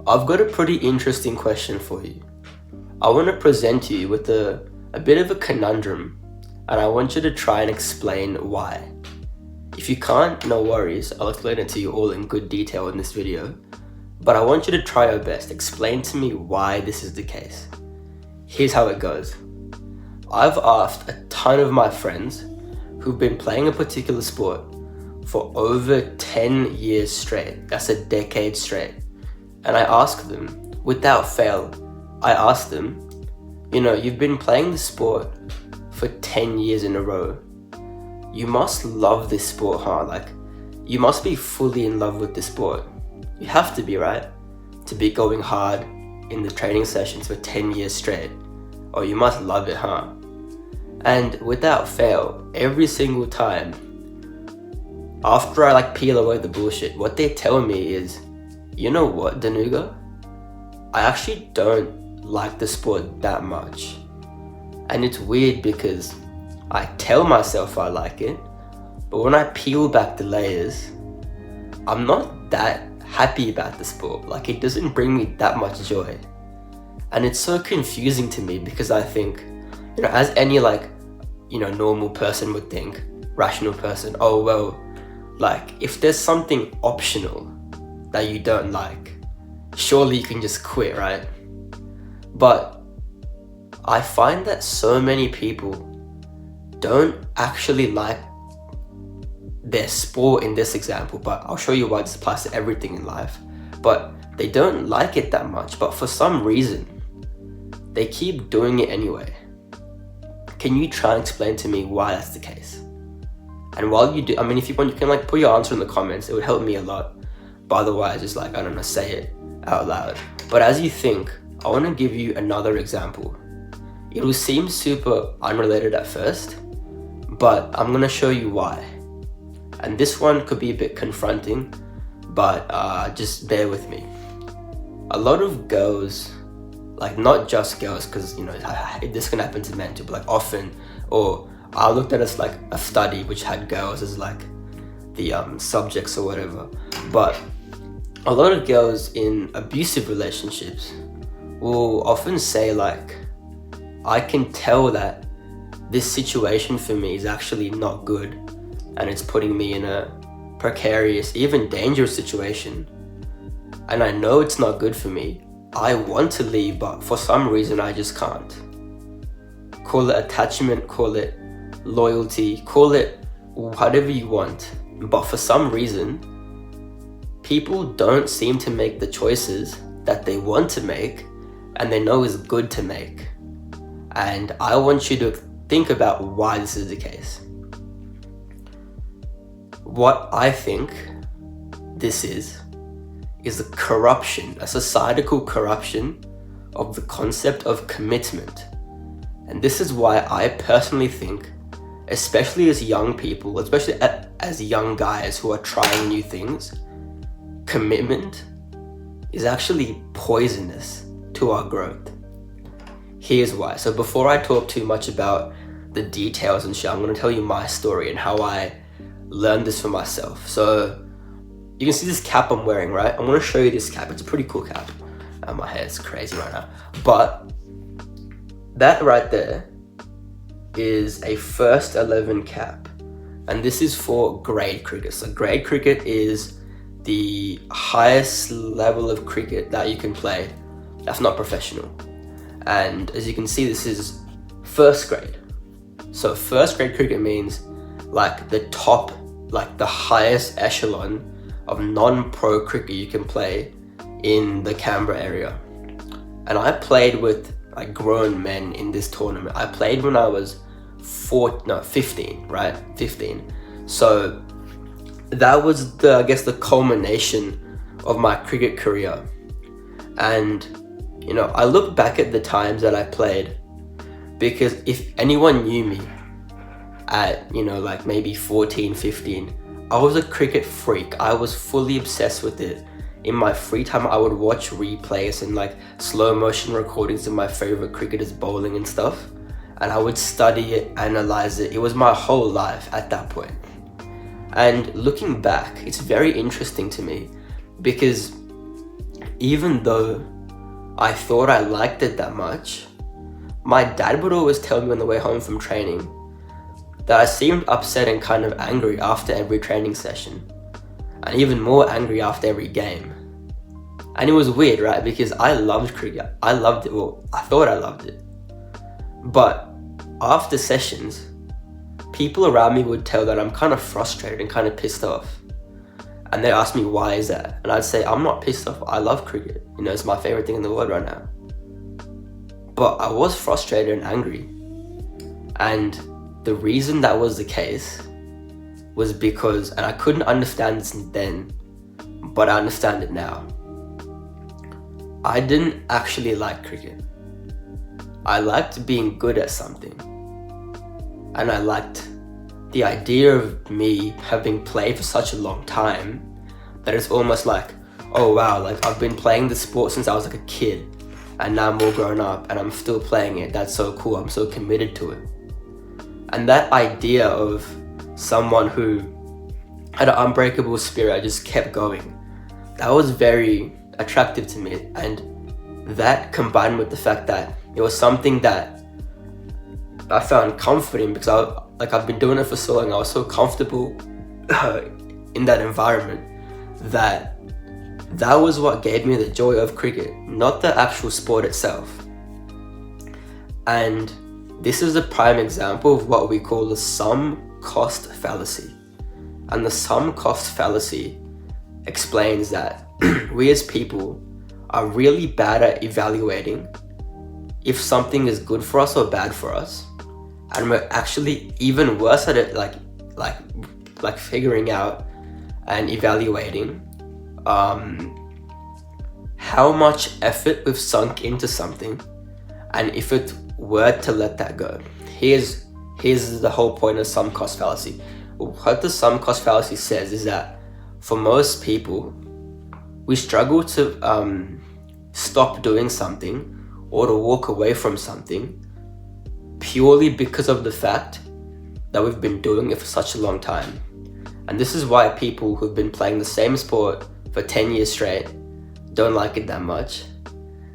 I've got a pretty interesting question for you. I want to present you with a bit of a conundrum, and I want you to try and explain why. If you can't, no worries, I'll explain it to you all in good detail in this video, but I want you to try your best. Explain to me why this is the case. Here's how it goes. I've asked a ton of my friends who've been playing a particular sport for over 10 years straight. That's a decade straight. And I ask them, without fail, I ask them, you've been playing the sport for 10 years in a row. You must love this sport, huh? Like, you must be fully in love with this sport. You have to be, right? To be going hard in the training sessions for 10 years straight. Oh, you must love it, huh? And without fail, every single time, after I peel away the bullshit, what they tell me is, you know what, Danuga? I actually don't like the sport that much. And it's weird because I tell myself I like it, but when I peel back the layers, I'm not that happy about the sport. It doesn't bring me that much joy. And it's so confusing to me because I think, as any normal person would think, rational person, oh well, if there's something optional that you don't like, surely you can just quit, right? But I find that so many people don't actually like their sport in this example, but I'll show you why this applies to everything in life. But they don't like it that much, but for some reason, they keep doing it anyway. Can you try and explain to me why that's the case? And while you do, if you want, you can put your answer in the comments. It would help me a lot. But otherwise, just I don't know, say it out loud. But as you think, I want to give you another example. It will seem super unrelated at first, but I'm going to show you why. And this one could be a bit confronting, but just bear with me. A lot of girls, not just girls, because this can happen to men too, but often, or I looked at it as a study which had girls as the subjects or whatever, but a lot of girls in abusive relationships will often say I can tell that this situation for me is actually not good and it's putting me in a precarious, even dangerous situation, and I know it's not good for me. I want to leave, but for some reason I just can't. Call it attachment, call it loyalty, call it whatever you want, but for some reason people don't seem to make the choices that they want to make and they know is good to make. And I want you to think about why this is the case. What I think this is a corruption, a societal corruption of the concept of commitment. And this is why I personally think, especially as young people, especially as young guys who are trying new things, commitment is actually poisonous to our growth. Here's why. So before I talk too much about the details and shit, I'm going to tell you my story and how I learned this for myself. So you can see this cap I'm wearing, right? I'm going to show you this cap. It's a pretty cool cap. My hair's crazy right now. But that right there is a first 11 cap. And this is for grade cricket. So grade cricket is the highest level of cricket that you can play. That's not professional. And as you can see, this is first grade. So first grade cricket means the top, the highest echelon of non-pro cricket you can play in the Canberra area. And I played with grown men in this tournament. I played when I was 15, right? 15. So that was the culmination of my cricket career. And I look back at the times that I played, because if anyone knew me at maybe 14, 15, I was a cricket freak. I was fully obsessed with it. In my free time, I would watch replays and slow motion recordings of my favorite cricketers bowling and stuff, and I would study it, analyze it. It was my whole life at that point. And looking back, it's very interesting to me because even though I thought I liked it that much, my dad would always tell me on the way home from training that I seemed upset and kind of angry after every training session, and even more angry after every game. And it was weird, right? Because I loved cricket. I loved it. Well, I thought I loved it. But after sessions, people around me would tell that I'm kind of frustrated and kind of pissed off. And they ask me, why is that? And I'd say, I'm not pissed off. I love cricket. You know, it's my favorite thing in the world right now. But I was frustrated and angry. And the reason that was the case was because, and I couldn't understand this then, but I understand it now. I didn't actually like cricket. I liked being good at something. And I liked the idea of me having played for such a long time that it's almost like, oh wow, like I've been playing the sport since I was like a kid, and now I'm all grown up and I'm still playing it. That's so cool. I'm so committed to it. And that idea of someone who had an unbreakable spirit, just kept going, that was very attractive to me. And that, combined with the fact that it was something that I found comforting, because I've been doing it for so long, I was so comfortable in that environment, that was what gave me the joy of cricket, not the actual sport itself. And this is a prime example of what we call the sum cost fallacy. And the sum cost fallacy explains that we as people are really bad at evaluating if something is good for us or bad for us. And we're actually even worse at it, like figuring out and evaluating how much effort we've sunk into something, and if it were to let that go. Here's the whole point of sum cost fallacy. What the sum cost fallacy says is that for most people, we struggle to stop doing something or to walk away from something purely because of the fact that we've been doing it for such a long time. And this is why people who've been playing the same sport for 10 years straight don't like it that much.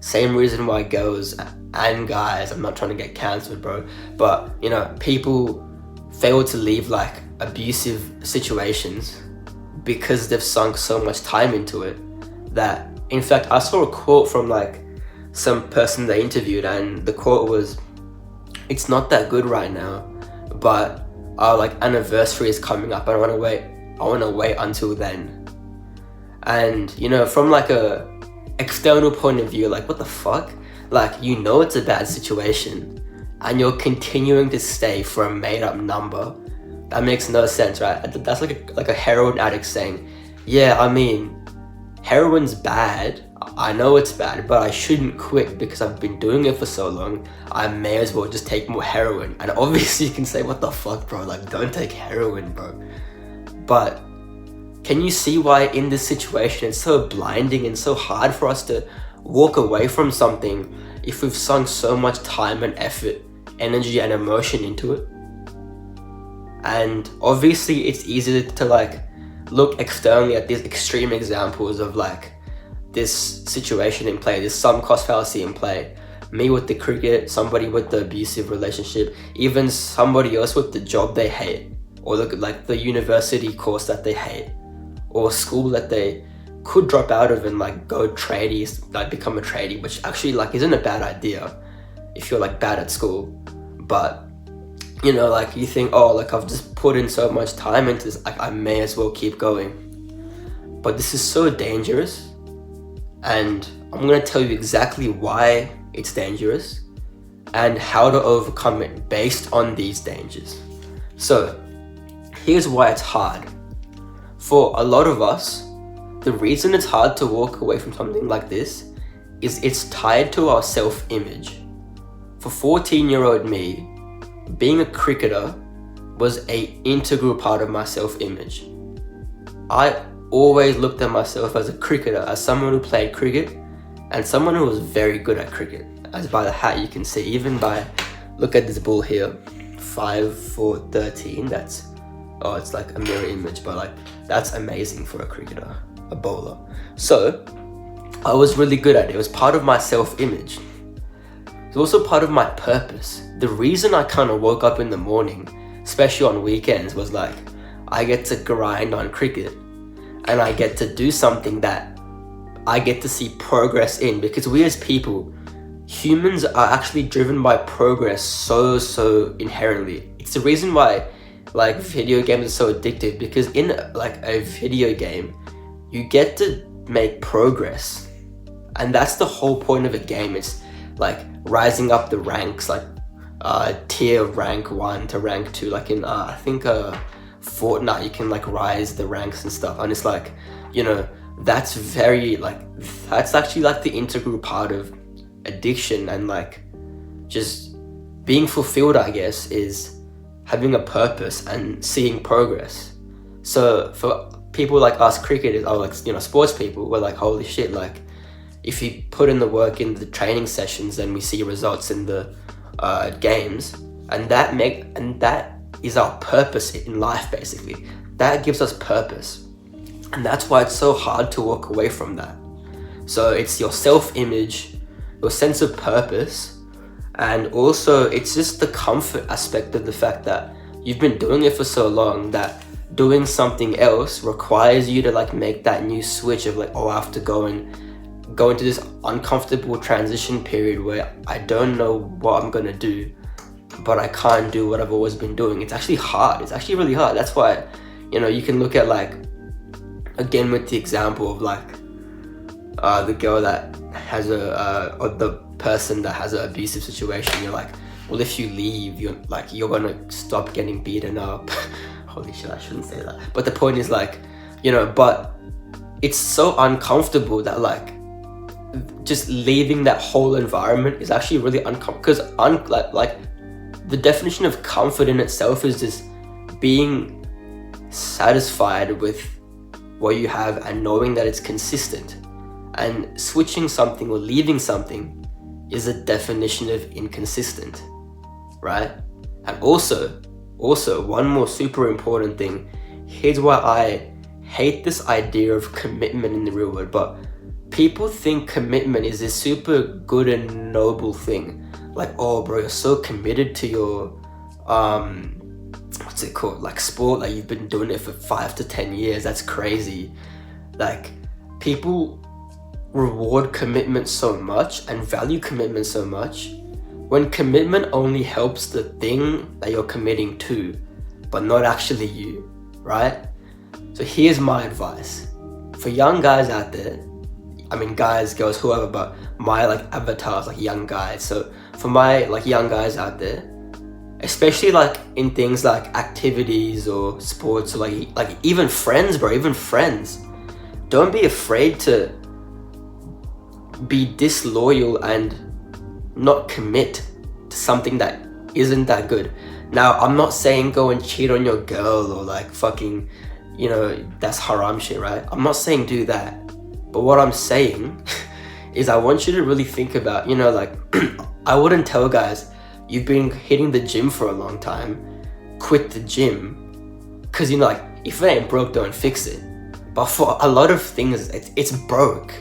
Same reason why girls and guys, I'm not trying to get cancelled, bro, but you know, people fail to leave like abusive situations because they've sunk so much time into it. That, in fact, I saw a quote from like some person they interviewed, and the quote was, "It's not that good right now, but our like anniversary is coming up. I want to wait until then." And you know, from like a external point of view, like what the fuck? Like, you know it's a bad situation and you're continuing to stay for a made up number. That makes no sense, right? That's like a heroin addict saying, yeah, I mean, heroin's bad. I know it's bad, but I shouldn't quit because I've been doing it for so long. I may as well just take more heroin. And obviously you can say, what the fuck, bro? Like, don't take heroin, bro. But can you see why in this situation it's so blinding and so hard for us to walk away from something if we've sunk so much time and effort, energy and emotion into it? And obviously it's easy to like look externally at these extreme examples of like this situation in play, this sum cost fallacy in play. Me with the cricket, somebody with the abusive relationship, even somebody else with the job they hate, or the university course that they hate, or school that they could drop out of and like go tradies, like become a tradie, which actually like isn't a bad idea if you're like bad at school. But you know, like you think, oh, like I've just put in so much time into this, like I may as well keep going. But this is so dangerous, and I'm gonna tell you exactly why it's dangerous and how to overcome it based on these dangers. So here's why it's hard. For a lot of us, the reason it's hard to walk away from something like this is it's tied to our self-image. For 14-year-old me, being a cricketer was an integral part of my self-image. I always looked at myself as a cricketer, as someone who played cricket and someone who was very good at cricket. As by the hat you can see, even by, look at this ball here, 5'4", that's, oh, it's like a mirror image, but like that's amazing for a cricketer, a bowler. So I was really good at it. It was part of my self-image. It's also part of my purpose. The reason I kind of woke up in the morning, especially on weekends, was like, I get to grind on cricket and I get to do something that I get to see progress in, because we as people, humans are actually driven by progress so inherently. It's the reason why like video games are so addictive, because in like a video game, you get to make progress. And that's the whole point of a game. It's like rising up the ranks, like tier rank 1 to rank 2, like in I think Fortnite, you can like rise the ranks and stuff. And it's like, you know, that's very like, that's actually like the integral part of addiction, and like just being fulfilled, I guess, is having a purpose and seeing progress. So for people like us cricketers, or like, you know, sports people, we're like, holy shit, like if you put in the work in the training sessions, then we see results in the games, and that is our purpose in life. Basically, that gives us purpose, and that's why it's so hard to walk away from that. So it's your self-image, your sense of purpose, and also it's just the comfort aspect of the fact that you've been doing it for so long that doing something else requires you to like make that new switch of like, oh, I have to go into this uncomfortable transition period where I don't know what I'm gonna do, but I can't do what I've always been doing. It's actually hard. It's actually really hard. That's why, you know, you can look at like, again with the example of like the girl that has or the person that has an abusive situation. You're like, well, if you leave, you're gonna stop getting beaten up. Holy shit, I shouldn't say that. But the point is like, you know, but it's so uncomfortable that like just leaving that whole environment is actually really uncomfortable, because like the definition of comfort in itself is just being satisfied with what you have and knowing that it's consistent. And switching something or leaving something is a definition of inconsistent, right? And also one more super important thing. Here's why I hate this idea of commitment in the real world, but people think commitment is this super good and noble thing. Like, oh bro, you're so committed to your what's it called, like sport, like you've been doing it for 5 to 10 years. That's crazy. Like, people reward commitment so much and value commitment so much when commitment only helps the thing that you're committing to, but not actually you, right? So here's my advice for young guys out there. I mean, guys, girls, whoever, but my like avatar is like young guys. So for my like young guys out there, especially like in things like activities or sports, or like even friends, bro, even friends, don't be afraid to be disloyal and not commit to something that isn't that good. Now, I'm not saying go and cheat on your girl or like fucking, you know, that's haram shit, right? I'm not saying do that. But what I'm saying is I want you to really think about, you know, like I wouldn't tell guys, you've been hitting the gym for a long time, quit the gym. Cause you know, like if it ain't broke, don't fix it. But for a lot of things, it's broke.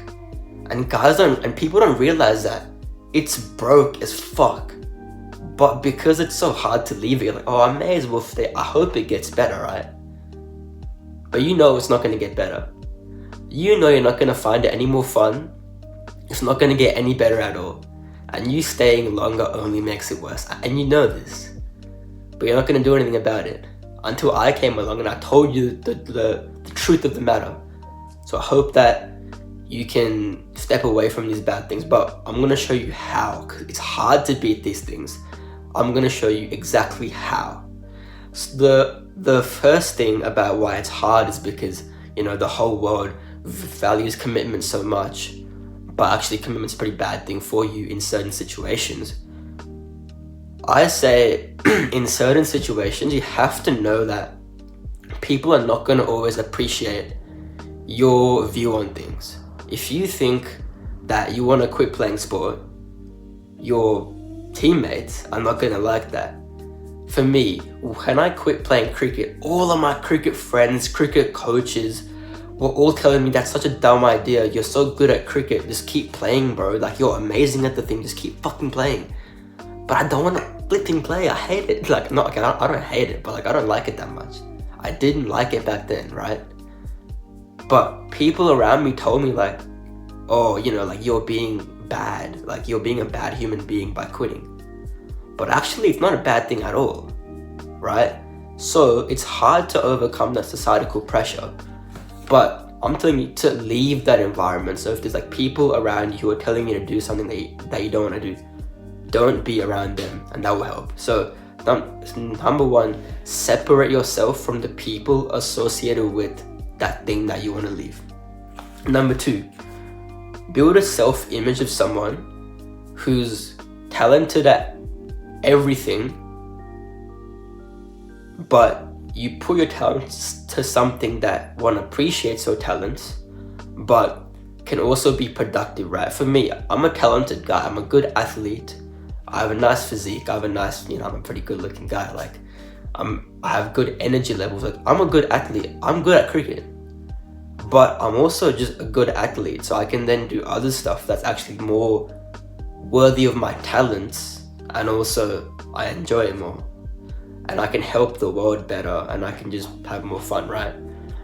And guys and people don't realize that it's broke as fuck. But because it's so hard to leave it, you're like, oh, I may as well stay. I hope it gets better, right? But you know it's not gonna get better. You know you're not gonna find it any more fun. It's not gonna get any better at all. And you staying longer only makes it worse. And you know this. But you're not gonna do anything about it. Until I came along and I told you the truth of the matter. So I hope that you can step away from these bad things. But I'm gonna show you how, because it's hard to beat these things. I'm gonna show you exactly how. So the first thing about why it's hard is because, you know, the whole world values commitment so much, but actually commitment's a pretty bad thing for you in certain situations. I say in certain situations you have to know that people are not going to always appreciate your view on things. If you think that you want to quit playing sport, your teammates are not going to like that. For me, when I quit playing cricket, all of my cricket friends, cricket coaches were all telling me that's such a dumb idea. You're so good at cricket, just keep playing, bro. Like, you're amazing at the thing, just keep fucking playing. But I don't want to flipping play. I hate it. Like, not okay, I don't hate it, but like I don't like it that much. I didn't like it back then, right? But people around me told me like, oh, you know, like you're being bad, like you're being a bad human being by quitting. But actually, it's not a bad thing at all, right? So it's hard to overcome that societal pressure. But I'm telling you to leave that environment. So if there's like people around you who are telling you to do something that you don't want to do, don't be around them, and that will help. So number one, separate yourself from the people associated with that thing that you want to leave. Number two, build a self-image of someone who's talented at everything, but you put your talents to something that one appreciates your talents, but can also be productive, right? For me, I'm a talented guy. I'm a good athlete. I have a nice physique. I have a nice, I'm a pretty good looking guy. Like, I have good energy levels. Like, I'm a good athlete. I'm good at cricket. But I'm also just a good athlete. So I can then do other stuff that's actually more worthy of my talents. And also, I enjoy it more. And I can help the world better. And I can just have more fun, right?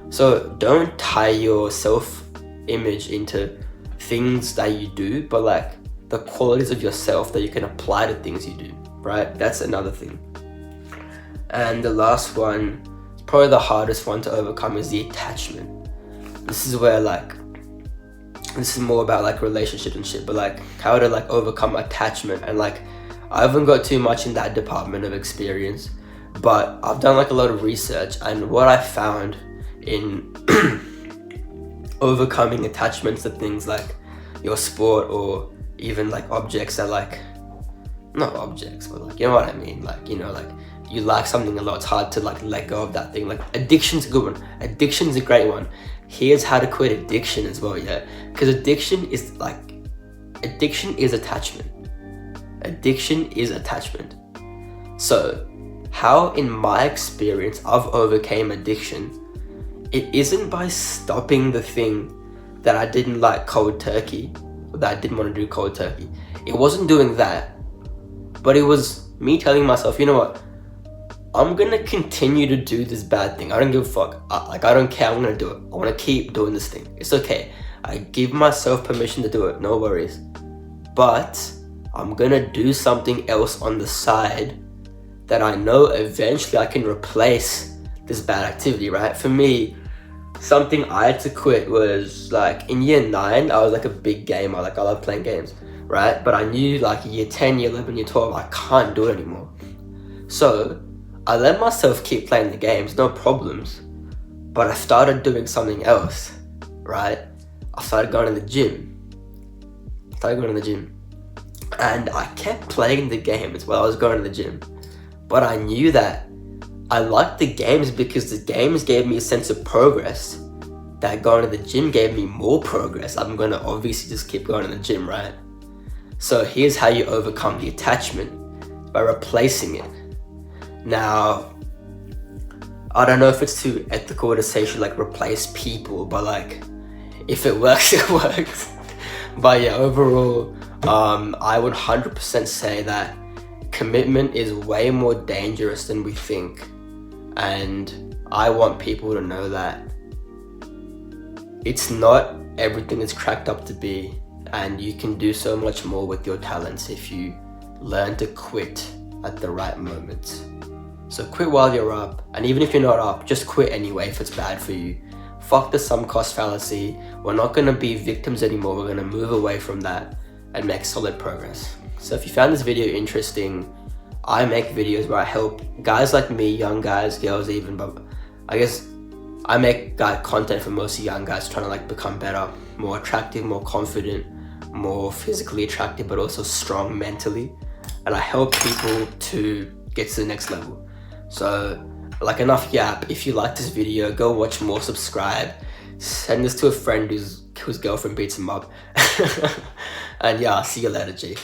So don't tie your self-image into things that you do, but like the qualities of yourself that you can apply to things you do, right? That's another thing. And the last one, probably the hardest one to overcome, is the attachment. This is where this is more about like relationships and shit, but like how to like overcome attachment. And like I haven't got too much in that department of experience, but I've done like a lot of research, and what I found in overcoming attachments to things like your sport, or even like objects that like, not objects, but like, you know what I mean? Like, like you like something a lot, it's hard to like let go of that thing. Like addiction's a good one. Addiction's a great one. Here's how to quit addiction as well, yeah? Because addiction is attachment. Addiction is attachment. So how, in my experience, I've overcame addiction, it isn't by stopping the thing that I didn't like cold turkey, that I didn't want to do cold turkey. It wasn't doing that, but it was me telling myself, you know what? I'm gonna continue to do this bad thing. I don't give a fuck. I don't care. I'm gonna do it. I want to keep doing this thing. It's okay. I give myself permission to do it. No worries. But I'm gonna do something else on the side that I know eventually I can replace this bad activity, right? For me, something I had to quit was like in year 9, I was like a big gamer. Like I love playing games, right? But I knew like year 10, year 11, year 12, I can't do it anymore. So I let myself keep playing the games, no problems. But I started doing something else, right? I started going to the gym. And I kept playing the games while I was going to the gym. But I knew that I liked the games because the games gave me a sense of progress, that going to the gym gave me more progress. I'm going to obviously just keep going to the gym, right? So here's how you overcome the attachment, by replacing it. Now, I don't know if it's too ethical to say you should like replace people, but like if it works, it works. But yeah, overall, I would 100% say that commitment is way more dangerous than we think. And I want people to know that it's not everything it's cracked up to be, and you can do so much more with your talents if you learn to quit at the right moment. So quit while you're up, and even if you're not up, just quit anyway if it's bad for you. Fuck the sunk cost fallacy. We're not going to be victims anymore. We're going to move away from that and make solid progress. So if you found this video interesting, I make videos where I help guys like me, young guys, girls even, but I guess I make content for mostly young guys trying to like become better, more attractive, more confident, more physically attractive, but also strong mentally. And I help people to get to the next level. So like enough yap. If you like this video, go watch more, subscribe, send this to a friend whose girlfriend beats him up. And yeah, I'll see you later, G.